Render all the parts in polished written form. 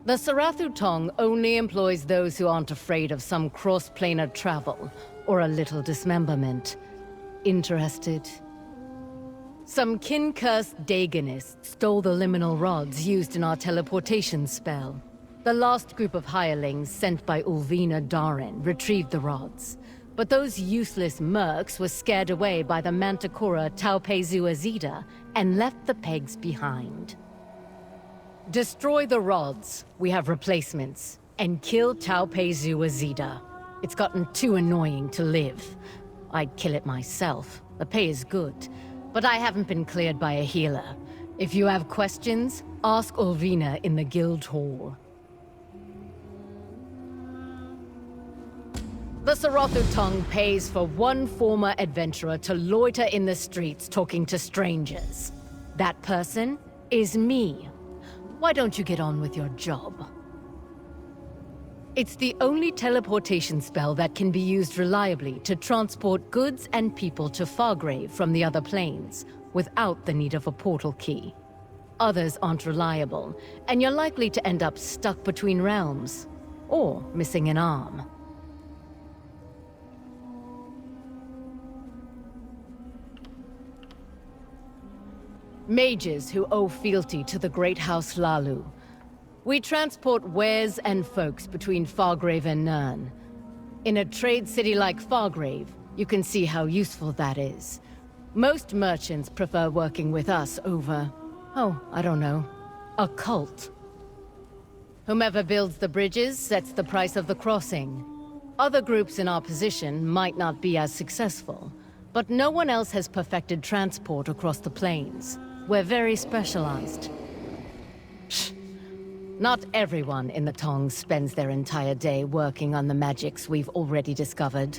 The Sarathu Tong only employs those who aren't afraid of some cross-planar travel or a little dismemberment. Interested? Some kin-cursed Daganists stole the liminal rods used in our teleportation spell. The last group of hirelings sent by Ulvina Darin retrieved the rods. But those useless mercs were scared away by the Manticora Taupezu Azida and left the pegs behind. Destroy the rods, we have replacements, and kill Taupezu Azida. It's gotten too annoying to live. I'd kill it myself. The pay is good, but I haven't been cleared by a healer. If you have questions, ask Ulvina in the guild hall. The Sarathu Tong pays for one former adventurer to loiter in the streets talking to strangers. That person is me. Why don't you get on with your job? It's the only teleportation spell that can be used reliably to transport goods and people to Fargrave from the other planes, without the need of a portal key. Others aren't reliable, and you're likely to end up stuck between realms, or missing an arm. Mages who owe fealty to the Great House Lalu. We transport wares and folks between Fargrave and Nirn. In a trade city like Fargrave, you can see how useful that is. Most merchants prefer working with us over, I don't know, a cult. Whomever builds the bridges sets the price of the crossing. Other groups in our position might not be as successful, but no one else has perfected transport across the plains. We're very specialized. Not everyone in the Tong spends their entire day working on the magics we've already discovered.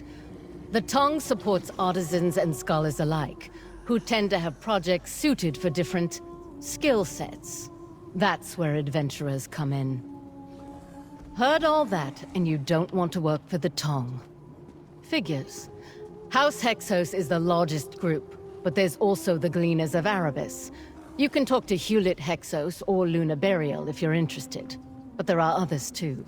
The Tong supports artisans and scholars alike, who tend to have projects suited for different skill sets. That's where adventurers come in. Heard all that, and you don't want to work for the Tong. Figures. House Hexos is the largest group, but there's also the Gleaners of Erebus. You can talk to Hewlett Hexos or Luna Burial if you're interested, but there are others too.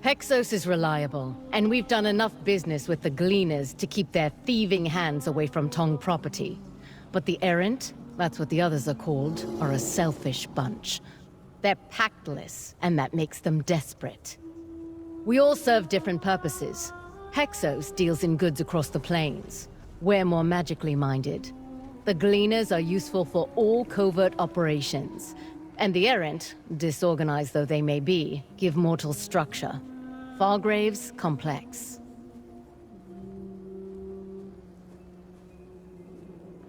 Hexos is reliable, and we've done enough business with the Gleaners to keep their thieving hands away from Tong property. But the Errant, that's what the others are called, are a selfish bunch. They're pactless, and that makes them desperate. We all serve different purposes. Hexos deals in goods across the plains. We're more magically minded. The Gleaners are useful for all covert operations. And the Errant, disorganized though they may be, give mortals structure. Fargrave's complex.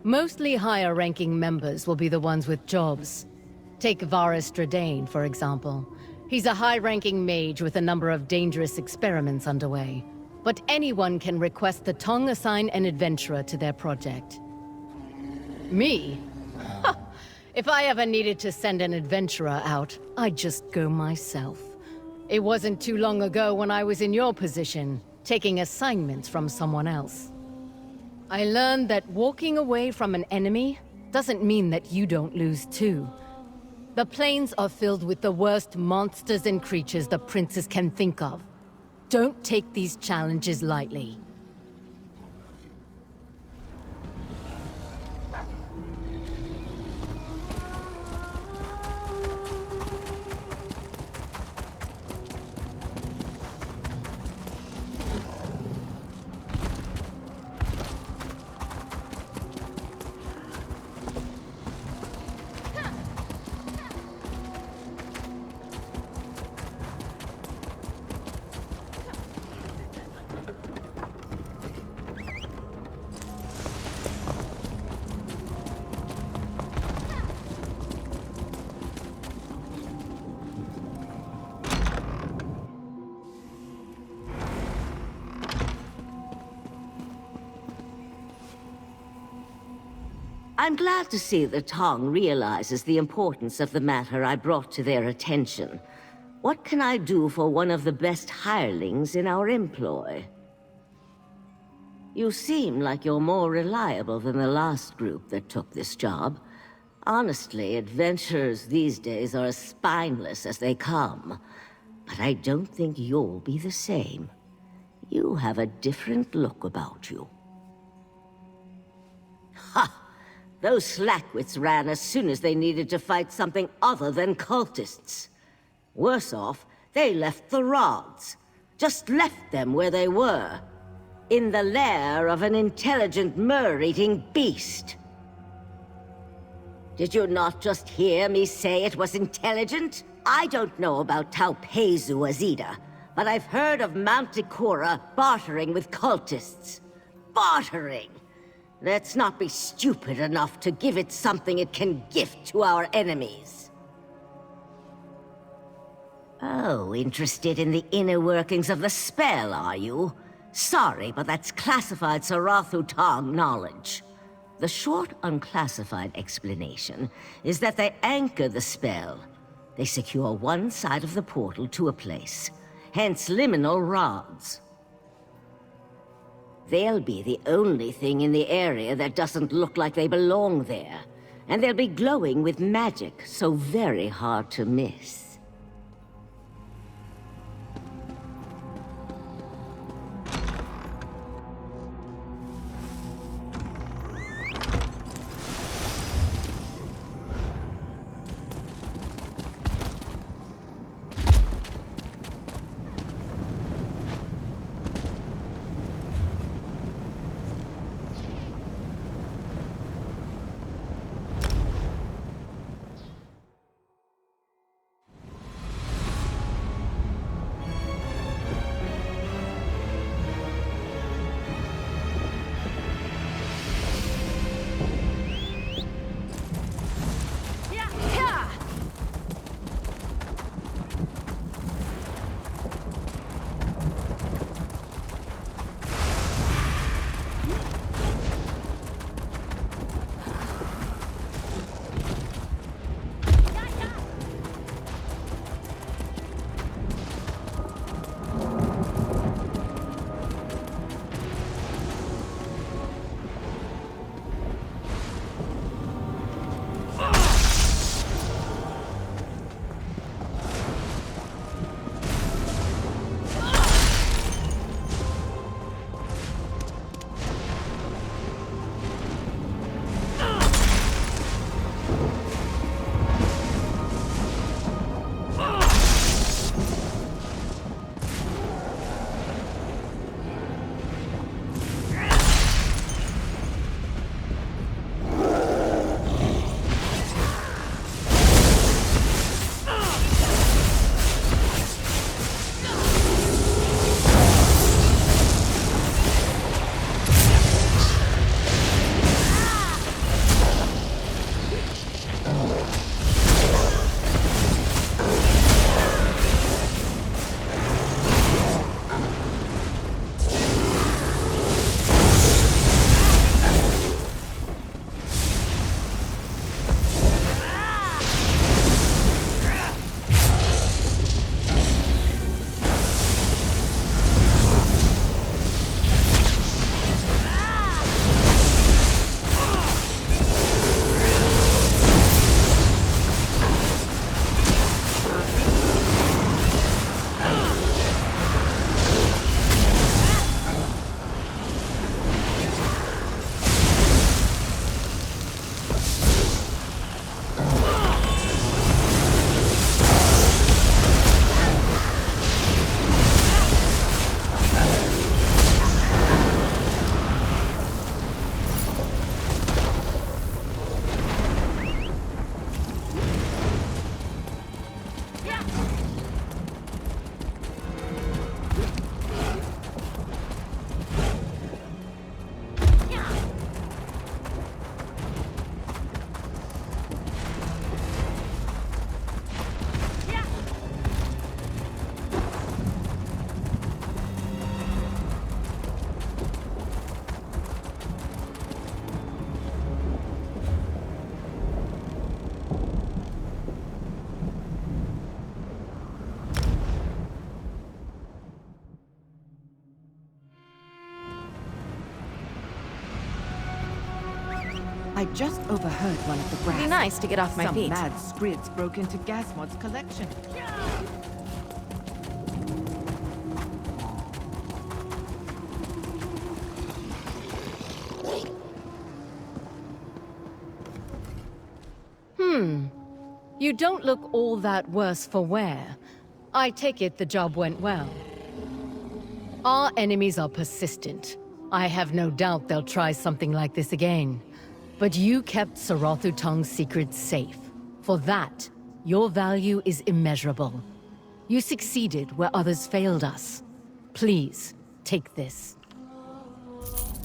Mostly higher-ranking members will be the ones with jobs. Take Varus Stradane, for example. He's a high-ranking mage with a number of dangerous experiments underway. But anyone can request the Tong assign an adventurer to their project. Me? If I ever needed to send an adventurer out, I'd just go myself. It wasn't too long ago when I was in your position, taking assignments from someone else. I learned that walking away from an enemy doesn't mean that you don't lose too. The plains are filled with the worst monsters and creatures the princess can think of. Don't take these challenges lightly. I'm glad to see the Tong realizes the importance of the matter I brought to their attention. What can I do for one of the best hirelings in our employ? You seem like you're more reliable than the last group that took this job. Honestly, adventurers these days are as spineless as they come. But I don't think you'll be the same. You have a different look about you. Ha! Those slackwits ran as soon as they needed to fight something other than cultists. Worse off, they left the rods. Just left them where they were. In the lair of an intelligent myrrh-eating beast. Did you not just hear me say it was intelligent? I don't know about Taupezu Azida, but I've heard of Manticora bartering with cultists. Bartering! Let's not be stupid enough to give it something it can gift to our enemies. Oh, interested in the inner workings of the spell, are you? Sorry, but that's classified Sarathu Tong knowledge. The short, unclassified explanation is that they anchor the spell. They secure one side of the portal to a place, hence liminal rods. They'll be the only thing in the area that doesn't look like they belong there, and they'll be glowing with magic, so very hard to miss. I just overheard one of the brass. It'd be nice to get off my feet. Some mad squids broke into Gasmod's collection. You don't look all that worse for wear. I take it the job went well. Our enemies are persistent. I have no doubt they'll try something like this again. But you kept Sarathu Tong's secrets safe. For that, your value is immeasurable. You succeeded where others failed us. Please, take this.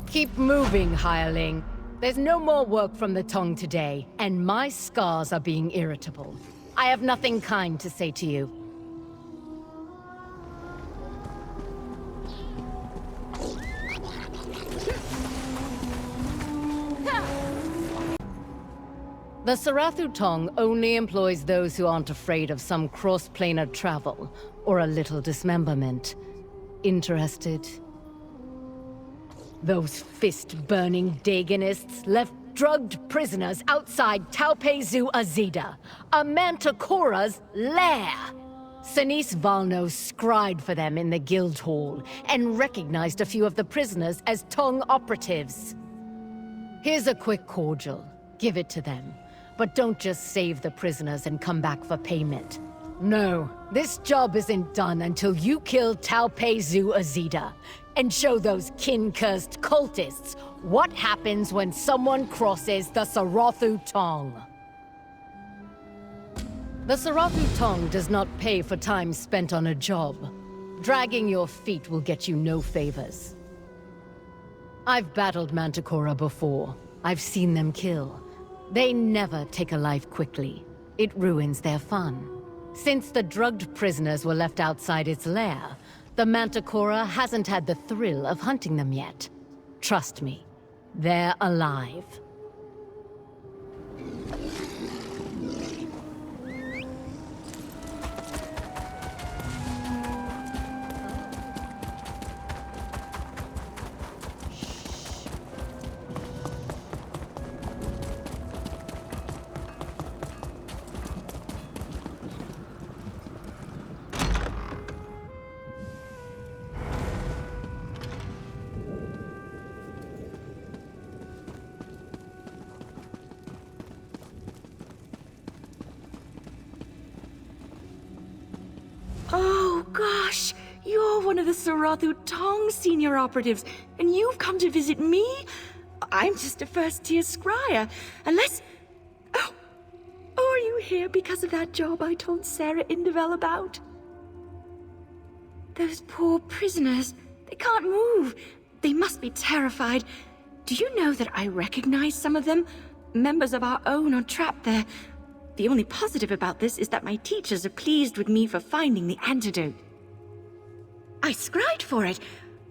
Keep moving, hireling. There's no more work from the Tong today, and my scars are being irritable. I have nothing kind to say to you. The Sarathu Tong only employs those who aren't afraid of some cross-planar travel, or a little dismemberment. Interested? Those fist-burning Daganists left drugged prisoners outside Taupezu Azida, a Manticora's lair. Sinise Valno scried for them in the guild hall, and recognized a few of the prisoners as Tong operatives. Here's a quick cordial. Give it to them. But don't just save the prisoners and come back for payment. No, this job isn't done until you kill Taupezu Azida and show those kin-cursed cultists what happens when someone crosses the Sarathu Tong. The Sarathu Tong does not pay for time spent on a job. Dragging your feet will get you no favors. I've battled Manticora before. I've seen them kill. They never take a life quickly. It ruins their fun. Since the drugged prisoners were left outside its lair, the Manticora hasn't had the thrill of hunting them yet. Trust me, they're alive. Oh, gosh! You're one of the Sarathu Tong senior operatives, and you've come to visit me? I'm just a first-tier scryer, unless... Oh, are you here because of that job I told Sarah Indevel about? Those poor prisoners, they can't move. They must be terrified. Do you know that I recognize some of them? Members of our own are trapped there. The only positive about this is that my teachers are pleased with me for finding the antidote. I scried for it.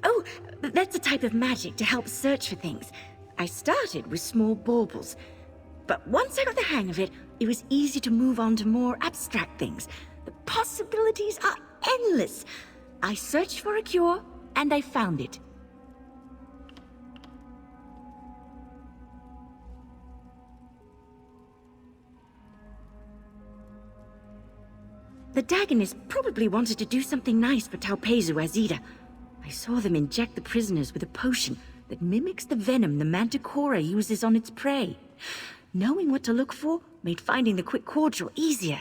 Oh, that's a type of magic to help search for things. I started with small baubles, but once I got the hang of it, it was easy to move on to more abstract things. The possibilities are endless. I searched for a cure, and I found it. The Dagonists probably wanted to do something nice for Taupezu Azida. I saw them inject the prisoners with a potion that mimics the venom the Manticora uses on its prey. Knowing what to look for made finding the quick cordial easier.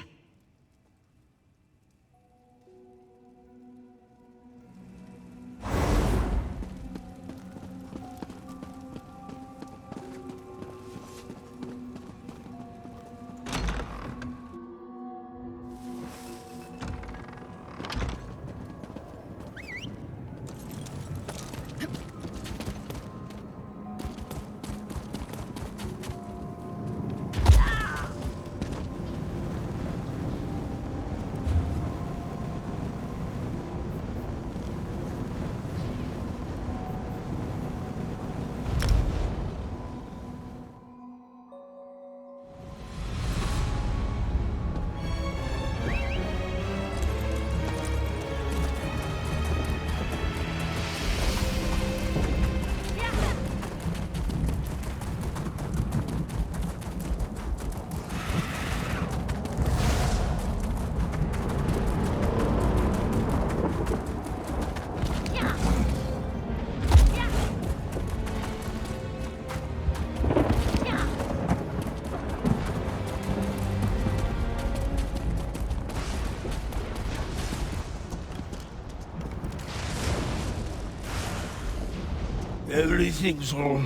Everything's all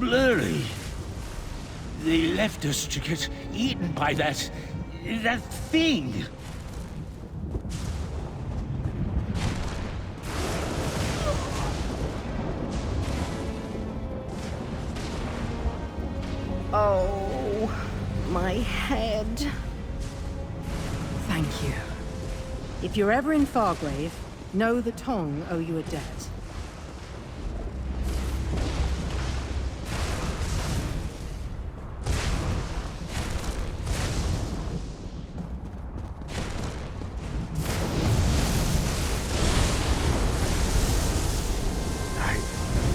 blurry. They left us to get eaten by that thing. Oh, my head. Thank you. If you're ever in Fargrave, know the Tong owe you a debt.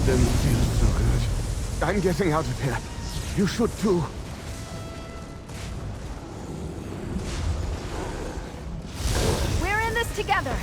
Didn't feel so good. I'm getting out of here. You should too. We're in this together.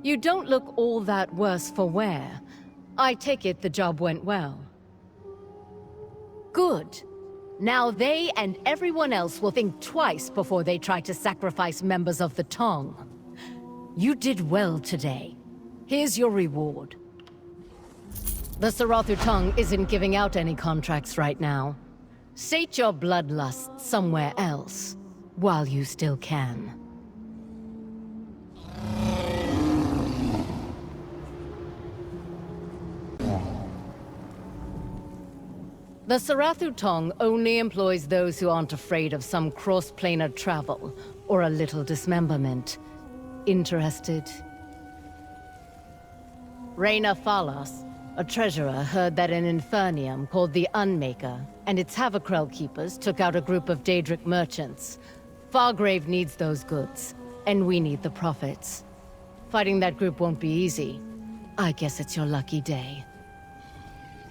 You don't look all that worse for wear. I take it the job went well. Good. Now they and everyone else will think twice before they try to sacrifice members of the Tong. You did well today. Here's your reward. The Sarathu Tong isn't giving out any contracts right now. Sate your bloodlust somewhere else, while you still can. The Sarathu Tong only employs those who aren't afraid of some cross-planar travel or a little dismemberment. Interested? Reyna Falas, a treasurer, heard that an Infernium called the Unmaker and its Havocrel keepers took out a group of Daedric merchants. Fargrave needs those goods, and we need the profits. Fighting that group won't be easy. I guess it's your lucky day.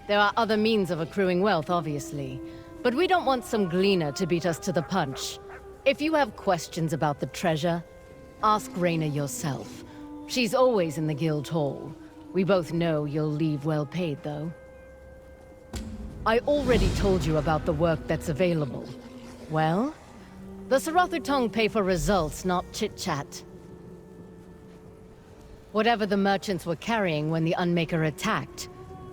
There are other means of accruing wealth, obviously, but we don't want some gleaner to beat us to the punch. If you have questions about the treasure, ask Reyna yourself. She's always in the guild hall. We both know you'll leave well paid, though. I already told you about the work that's available. Well, the Sarathu Tong pay for results, not chit-chat. Whatever the merchants were carrying when the Unmaker attacked,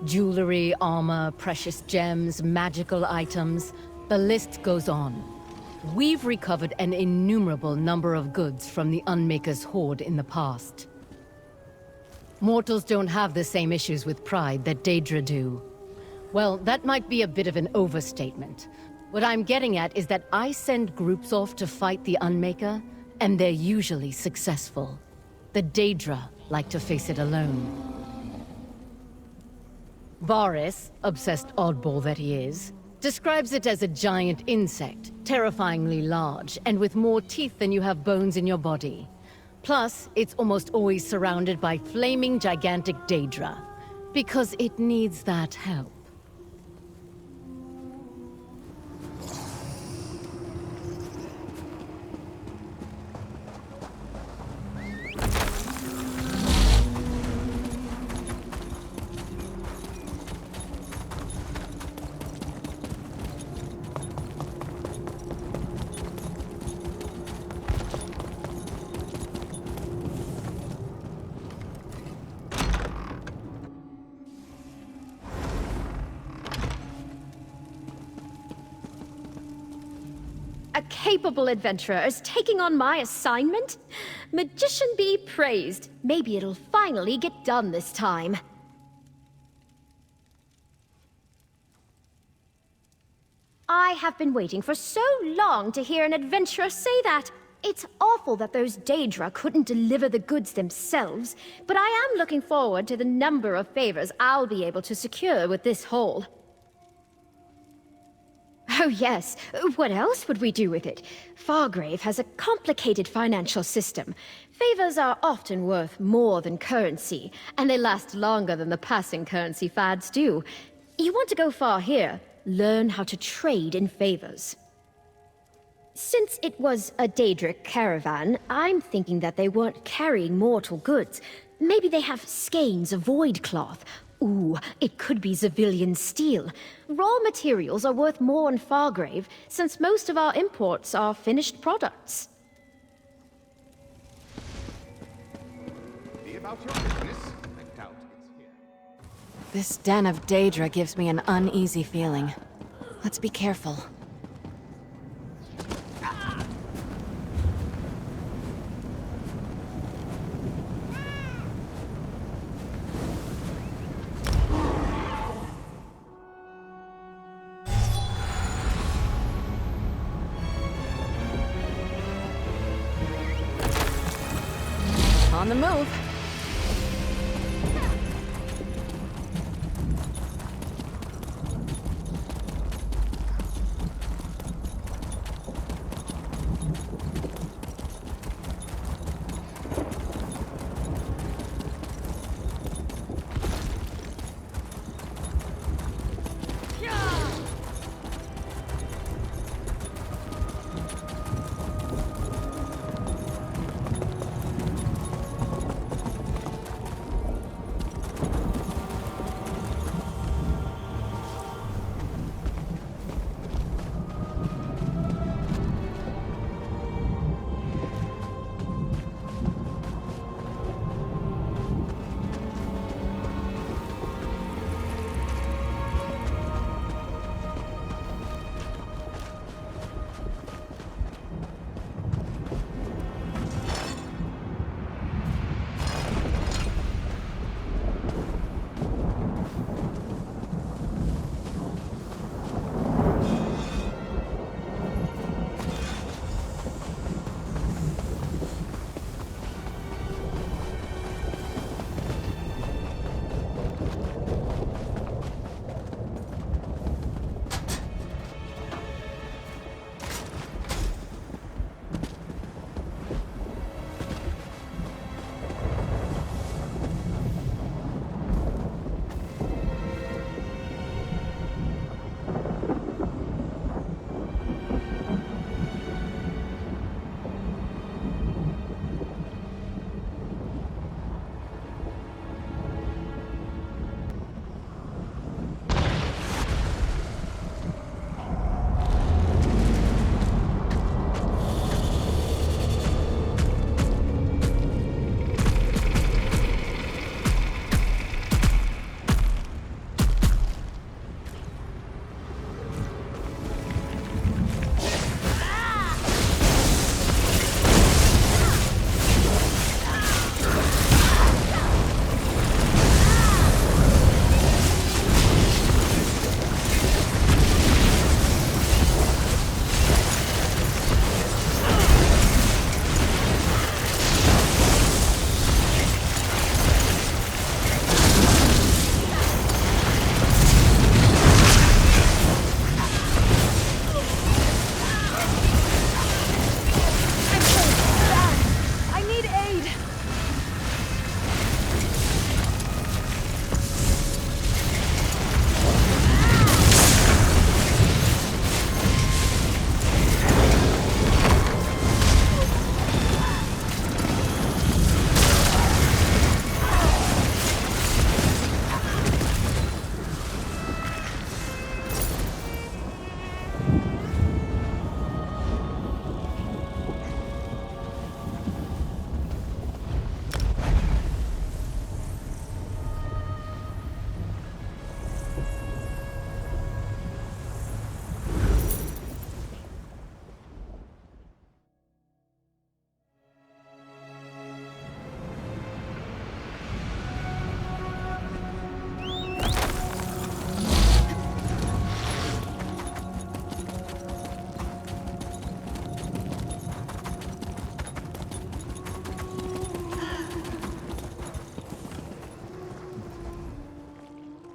jewelry, armor, precious gems, magical items, the list goes on. We've recovered an innumerable number of goods from the Unmaker's hoard in the past. Mortals don't have the same issues with pride that Daedra do. Well, that might be a bit of an overstatement. What I'm getting at is that I send groups off to fight the Unmaker, and they're usually successful. The Daedra like to face it alone. Varys, obsessed oddball that he is, describes it as a giant insect, terrifyingly large, and with more teeth than you have bones in your body. Plus, it's almost always surrounded by flaming gigantic Daedra, because it needs that help. A capable adventurer is taking on my assignment? Magician be praised. Maybe it'll finally get done this time. I have been waiting for so long to hear an adventurer say that. It's awful that those Daedra couldn't deliver the goods themselves, but I am looking forward to the number of favors I'll be able to secure with this haul. Oh yes, what else would we do with it? Fargrave has a complicated financial system. Favors are often worth more than currency, and they last longer than the passing currency fads do. You want to go far here, learn how to trade in favors. Since it was a Daedric caravan, I'm thinking that they weren't carrying mortal goods. Maybe they have skeins of void cloth. Ooh, it could be Civilian steel. Raw materials are worth more in Fargrave, since most of our imports are finished products. Be about your business. I doubt it's here. This den of Daedra gives me an uneasy feeling. Let's be careful. On the move.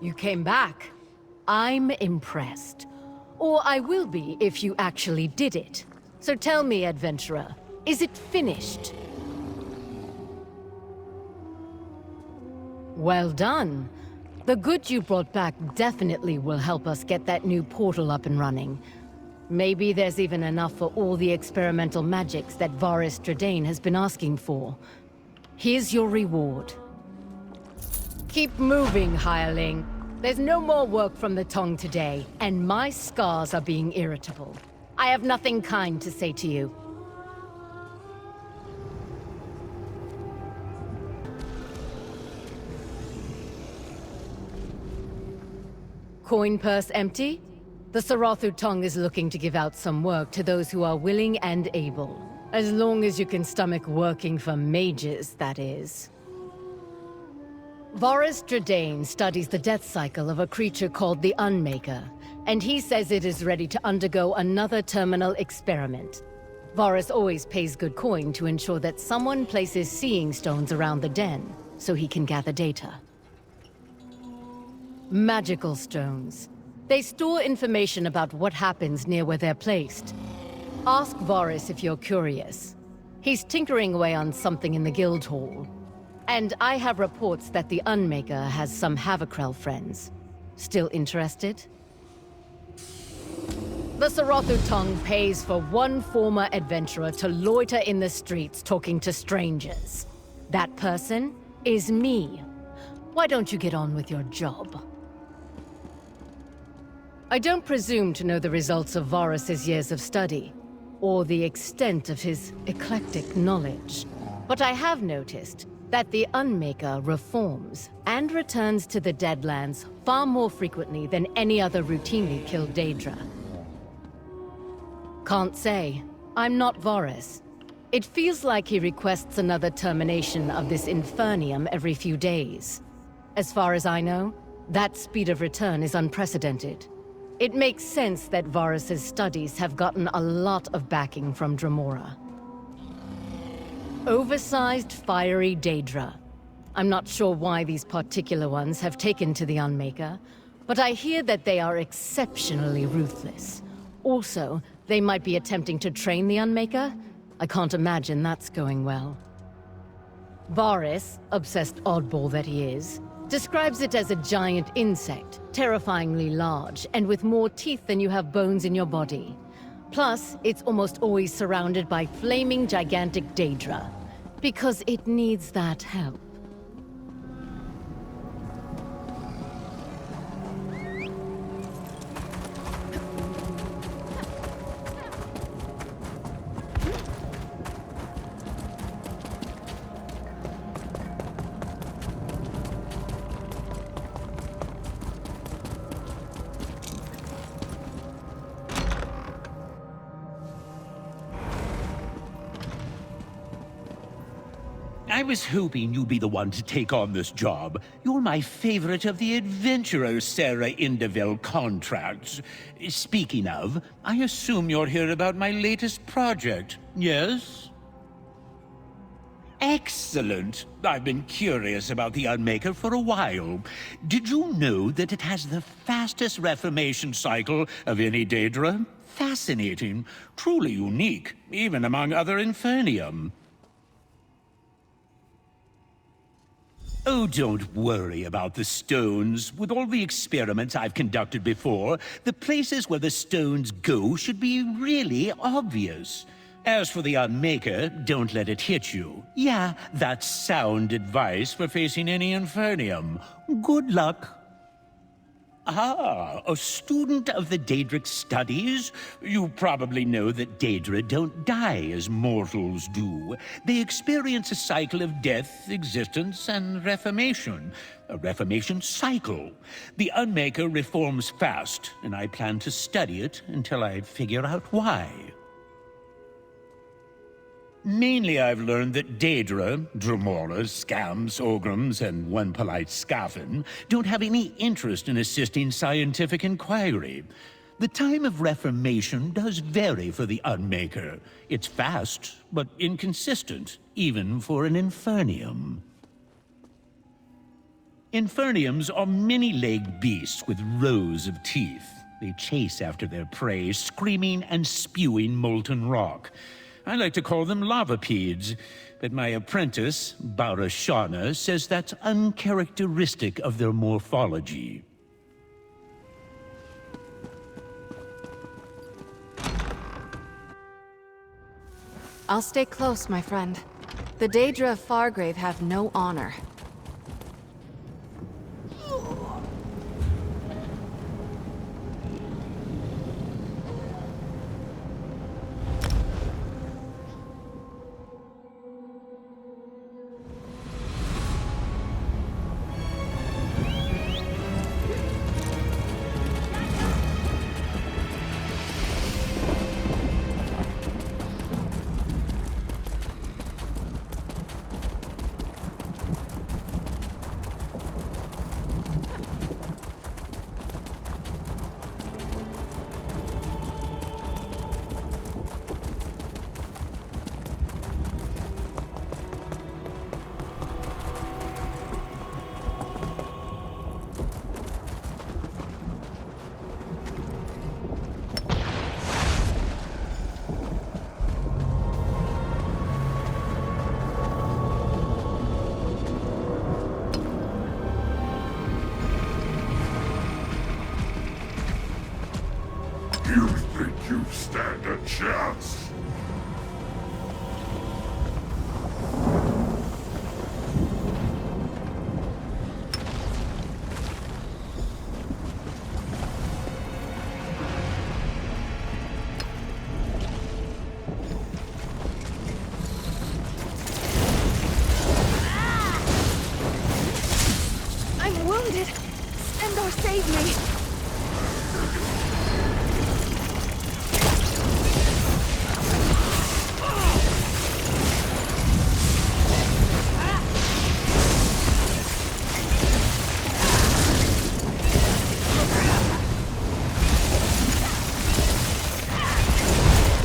You came back. I'm impressed. Or I will be if you actually did it. So tell me, adventurer, is it finished? Well done. The good you brought back definitely will help us get that new portal up and running. Maybe there's even enough for all the experimental magics that Varys Stradane has been asking for. Here's your reward. Keep moving, hireling. There's no more work from the tongue today, and my scars are being irritable. I have nothing kind to say to you. Coin purse empty? The Sarathu tongue is looking to give out some work to those who are willing and able. As long as you can stomach working for mages, that is. Varys Stradane studies the death cycle of a creature called the Unmaker, and he says it is ready to undergo another terminal experiment. Varys always pays good coin to ensure that someone places seeing stones around the den, so he can gather data. Magical stones. They store information about what happens near where they're placed. Ask Varys if you're curious. He's tinkering away on something in the guild hall. And I have reports that the Unmaker has some Havikrell friends. Still interested? The Sarathu tongue pays for one former adventurer to loiter in the streets talking to strangers. That person is me. Why don't you get on with your job? I don't presume to know the results of Varys' years of study, or the extent of his eclectic knowledge. But I have noticed that the Unmaker reforms and returns to the Deadlands far more frequently than any other routinely killed Daedra. Can't say. I'm not Varys. It feels like he requests another termination of this Infernium every few days. As far as I know, that speed of return is unprecedented. It makes sense that Varys' studies have gotten a lot of backing from Dremora. Oversized, fiery Daedra. I'm not sure why these particular ones have taken to the Unmaker, but I hear that they are exceptionally ruthless. Also, they might be attempting to train the Unmaker. I can't imagine that's going well. Varys, obsessed oddball that he is, describes it as a giant insect, terrifyingly large, and with more teeth than you have bones in your body. Plus, it's almost always surrounded by flaming gigantic Daedra, because it needs that help. I was hoping you'd be the one to take on this job. You're my favorite of the adventurers Sarah Indeville contracts. Speaking of, I assume you're here about my latest project, yes? Excellent. I've been curious about the Unmaker for a while. Did you know that it has the fastest reformation cycle of any Daedra? Fascinating. Truly unique, even among other Infernium. Oh, don't worry about the stones. With all the experiments I've conducted before, the places where the stones go should be really obvious. As for the Unmaker, don't let it hit you. Yeah, that's sound advice for facing any Infernium. Good luck. Ah, a student of the Daedric studies? You probably know that Daedra don't die as mortals do. They experience a cycle of death, existence, and reformation. A reformation cycle. The Unmaker reforms fast, and I plan to study it until I figure out why. Mainly I've learned that Daedra, Dremoras, Scams, Ograms, and one polite Scaffin don't have any interest in assisting scientific inquiry. The time of reformation does vary for the Unmaker. It's fast, but inconsistent, even for an Infernium. Inferniums are many-legged beasts with rows of teeth. They chase after their prey, screaming and spewing molten rock. I like to call them lavapeds, but my apprentice, Barashana, says that's uncharacteristic of their morphology. I'll stay close, my friend. The Daedra of Fargrave have no honor. You think you stand a chance? I'm wounded! Stendarr, save me!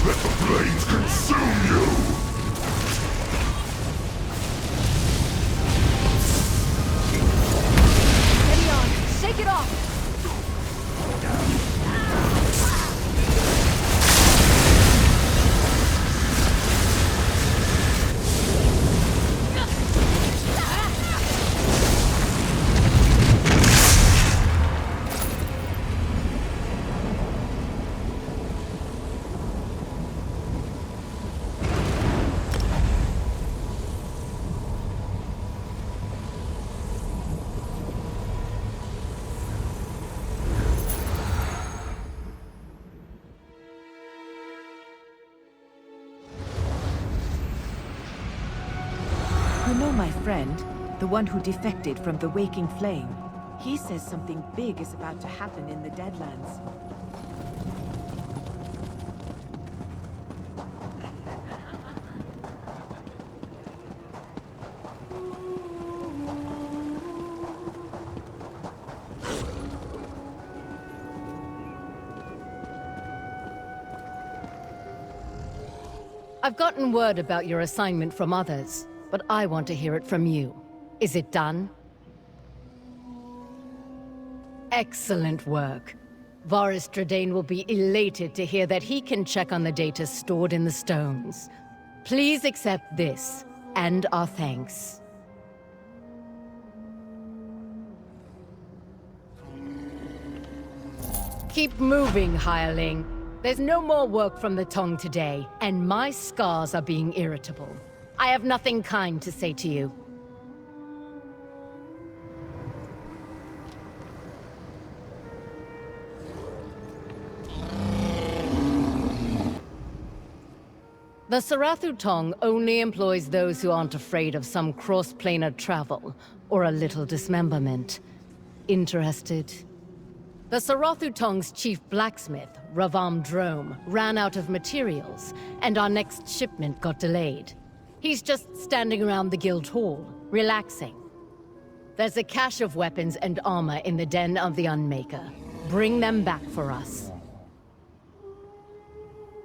Let the flames consume you! Steady on! Shake it off! You know my friend, the one who defected from the Waking Flame. He says something big is about to happen in the Deadlands. I've gotten word about your assignment from others, but I want to hear it from you. Is it done? Excellent work. Varys Stradane will be elated to hear that he can check on the data stored in the stones. Please accept this, and our thanks. Keep moving, hireling. There's no more work from the tongue today, and my scars are being irritable. I have nothing kind to say to you. The Sarathu Tong only employs those who aren't afraid of some cross-planar travel, or a little dismemberment. Interested? The Sarathu Tong's chief blacksmith, Ravam Drome, ran out of materials, and our next shipment got delayed. He's just standing around the guild hall, relaxing. There's a cache of weapons and armor in the Den of the Unmaker. Bring them back for us.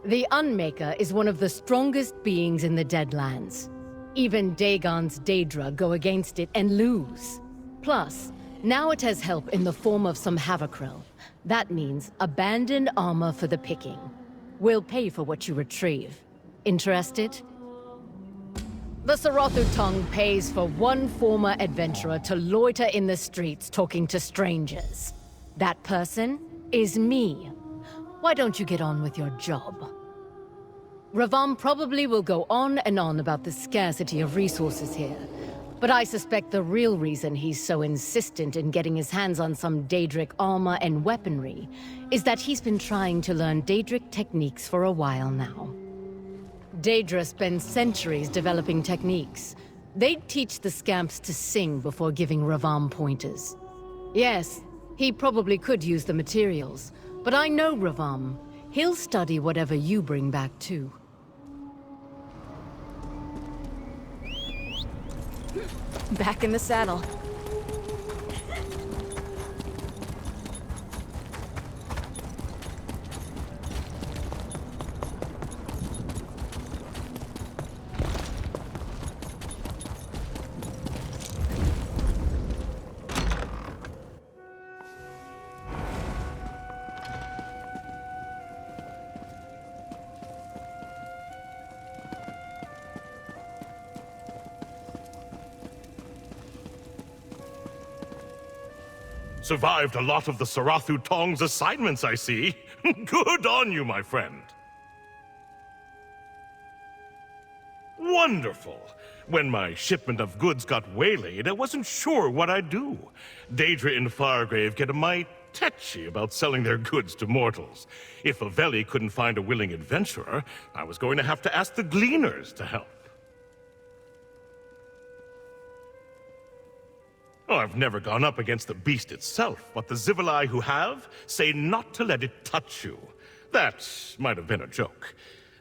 The Unmaker is one of the strongest beings in the Deadlands. Even Dagon's Daedra go against it and lose. Plus, Now it has help in the form of some Havocryl. That means abandoned armor for the picking. We'll pay for what you retrieve. Interested? The Sarathu tongue pays for one former adventurer to loiter in the streets talking to strangers. That person is me. Why don't you get on with your job? Ravam probably will go on and on about the scarcity of resources here, but I suspect the real reason he's so insistent in getting his hands on some Daedric armor and weaponry is that he's been trying to learn Daedric techniques for a while now. Daedra spends centuries developing techniques. They'd teach the scamps to sing before giving Ravam pointers. Yes, he probably could use the materials, but I know Ravam. He'll study whatever you bring back too. Back in the saddle. Survived a lot of the Sarathu Tong's assignments, I see. Good on you, my friend. Wonderful. When my shipment of goods got waylaid, I wasn't sure what I'd do. Daedra and Fargrave get a mite tetchy about selling their goods to mortals. If Avelli couldn't find a willing adventurer, I was going to have to ask the Gleaners to help. Oh, I've never gone up against the beast itself, but the Zivilai who have say not to let it touch you. That might have been a joke.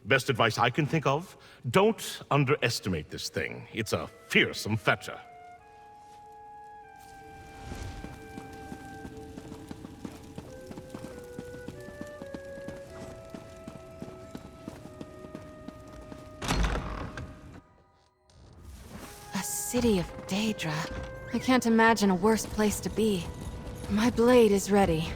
Best advice I can think of, don't underestimate this thing. It's a fearsome fetcher. A city of Daedra. I can't imagine a worse place to be. My blade is ready.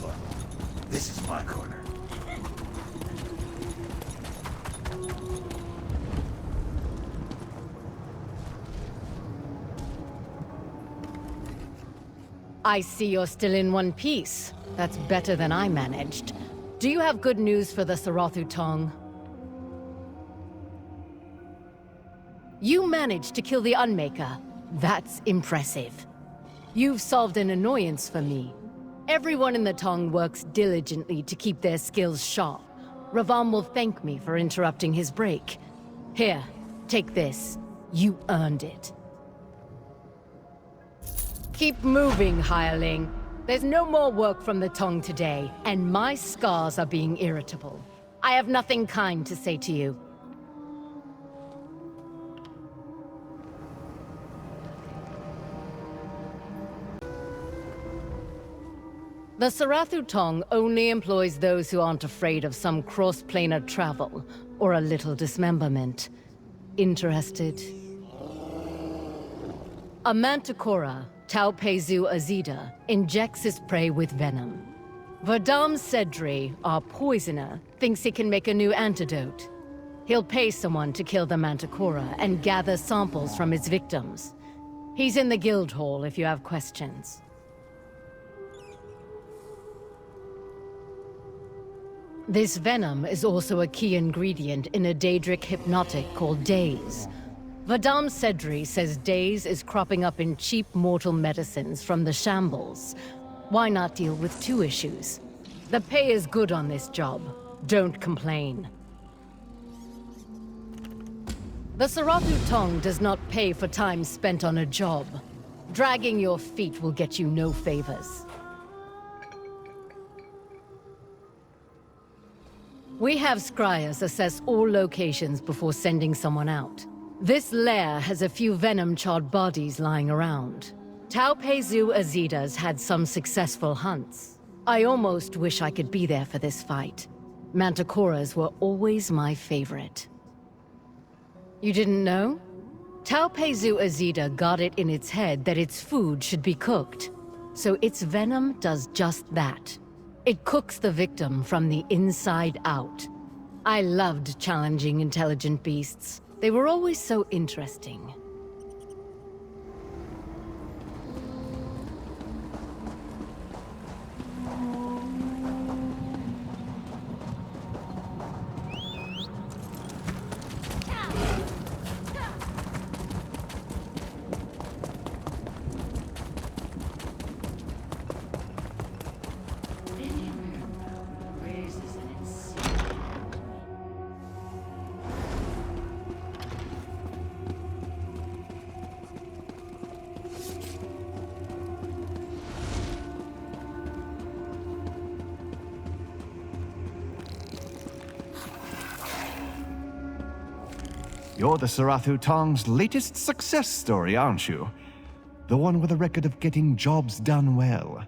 careful. This is my corner. I see you're still in one piece. That's better than I managed. Do you have good news for the Sarathu Tong? You managed to kill the Unmaker. That's impressive. You've solved an annoyance for me. Everyone in the Tong works diligently to keep their skills sharp. Ravam will thank me for interrupting his break. Here, take this. You earned it. Keep moving, hireling. There's no more work from the Tong today, and my scars are being irritable. I have nothing kind to say to you. The Sarathu Tong only employs those who aren't afraid of some cross-planar travel, or a little dismemberment. Interested? A manticora, Taupezu azida, injects his prey with venom. Vadam Sedri, our poisoner, thinks he can make a new antidote. He'll pay someone to kill the manticora and gather samples from his victims. He's in the guild hall if you have questions. This venom is also a key ingredient in a Daedric hypnotic called Daze. Vadam Sedri says Daze is cropping up in cheap mortal medicines from the Shambles. Why not deal with two issues? The pay is good on this job. Don't complain. The Sarathu Tong does not pay for time spent on a job. Dragging your feet will get you no favors. We have scryers assess all locations before sending someone out. This lair has a few venom-charred bodies lying around. Taupezu Azida's had some successful hunts. I almost wish I could be there for this fight. Manticoras were always my favorite. You didn't know? Taupezu Azida got it in its head that its food should be cooked. So its venom does just that. It cooks the victim from the inside out. I loved challenging intelligent beasts. They were always so interesting. You're the Sarathu Tong's latest success story, aren't you? The one with a record of getting jobs done well.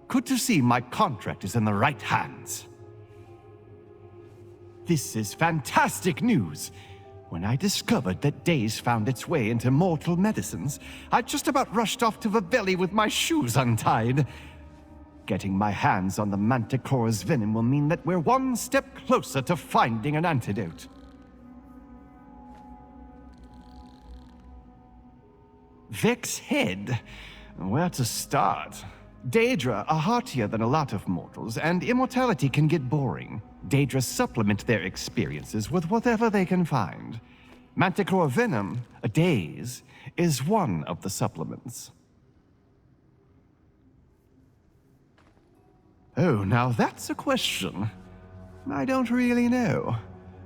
Good to see my contract is in the right hands. This is fantastic news. When I discovered that Daze found its way into mortal medicines, I just about rushed off to Viveli with my shoes untied. Getting my hands on the Manticora's venom will mean that we're one step closer to finding an antidote. Vex head? Where to start? Daedra are heartier than a lot of mortals, and immortality can get boring. Daedra supplement their experiences with whatever they can find. Manticore venom, a Daze, is one of the supplements. Oh, now that's a question. I don't really know.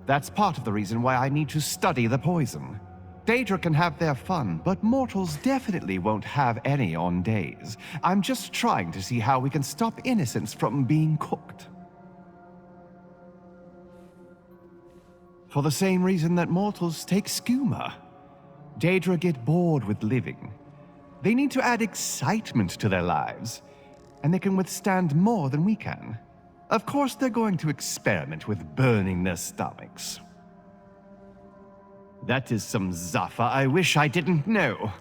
That's part of the reason why I need to study the poison. Daedra can have their fun, but mortals definitely won't have any on Daze. I'm just trying to see how we can stop innocents from being cooked. For the same reason that mortals take skooma. Daedra get bored with living. They need to add excitement to their lives, and they can withstand more than we can. Of course, they're going to experiment with burning their stomachs. That is some Zaffa I wish I didn't know.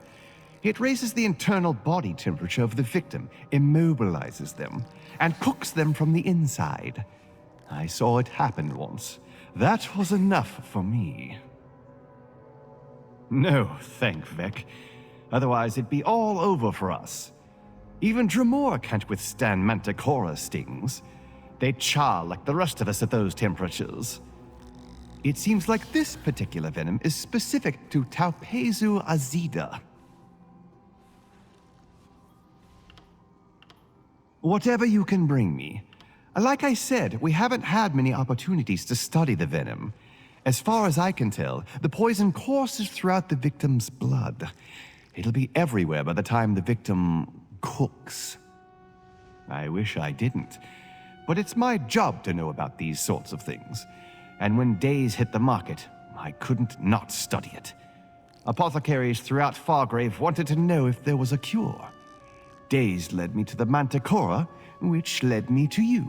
It raises the internal body temperature of the victim, immobilizes them, and cooks them from the inside. I saw it happen once. That was enough for me. No, thank Vec. Otherwise it'd be all over for us. Even Dremor can't withstand Manticora stings. They char like the rest of us at those temperatures. It seems like this particular venom is specific to Taupezu azida. Whatever you can bring me. Like I said, we haven't had many opportunities to study the venom. As far as I can tell, the poison courses throughout the victim's blood. It'll be everywhere by the time the victim cooks. I wish I didn't, but it's my job to know about these sorts of things. And when Days hit the market, I couldn't not study it. Apothecaries throughout Fargrave wanted to know if there was a cure. Days led me to the Manticora, which led me to you.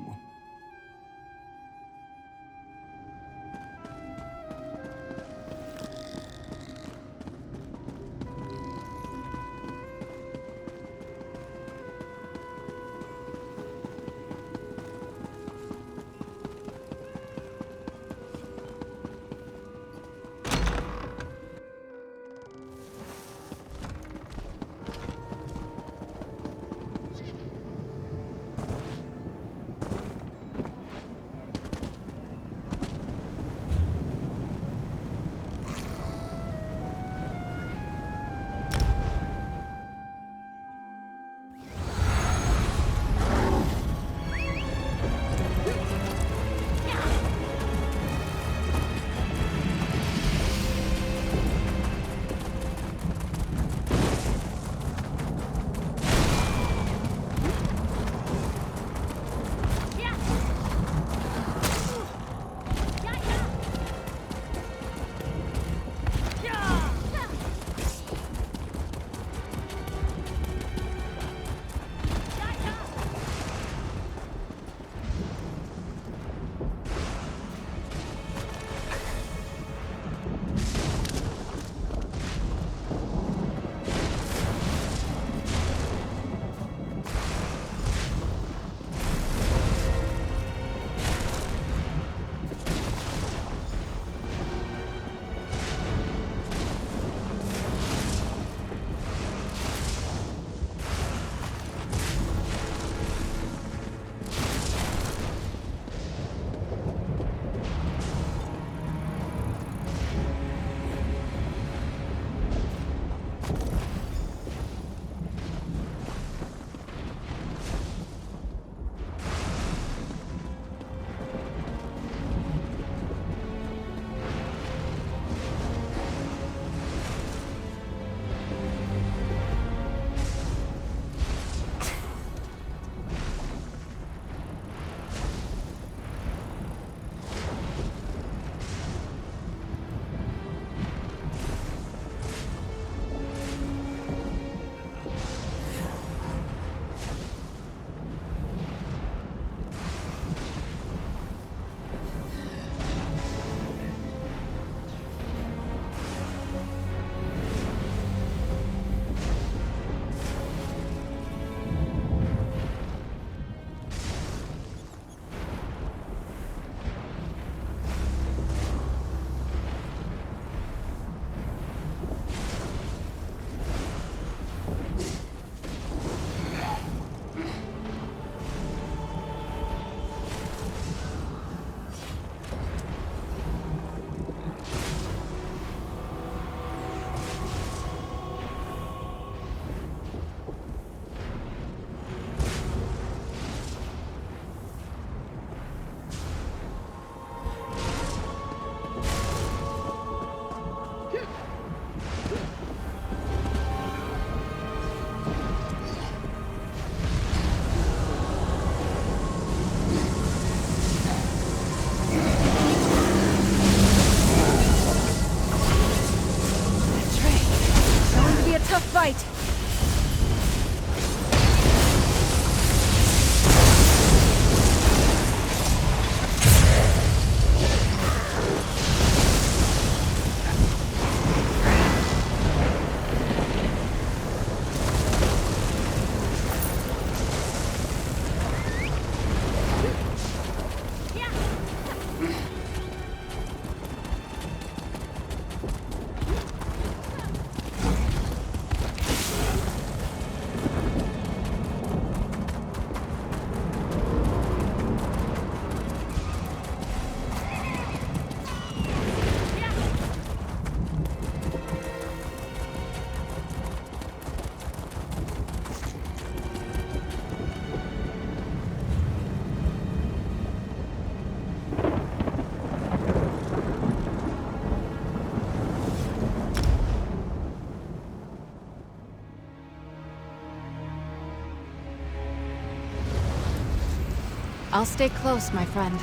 I'll stay close, my friend.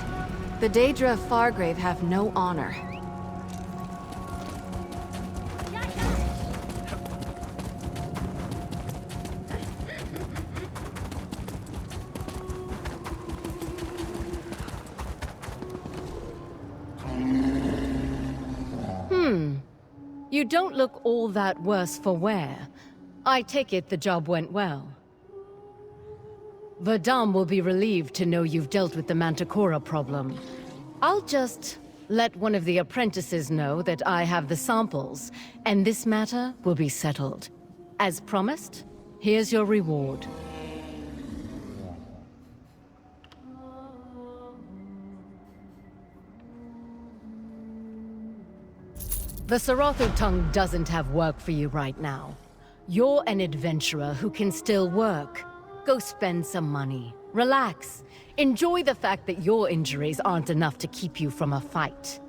The Daedra of Fargrave have no honor. You don't look all that worse for wear. I take it the job went well. Verdam will be relieved to know you've dealt with the Manticora problem. I'll just let one of the apprentices know that I have the samples, and this matter will be settled. As promised, here's your reward. The Sarathu tongue doesn't have work for you right now. You're an adventurer who can still work. Go spend some money. Relax. Enjoy the fact that your injuries aren't enough to keep you from a fight.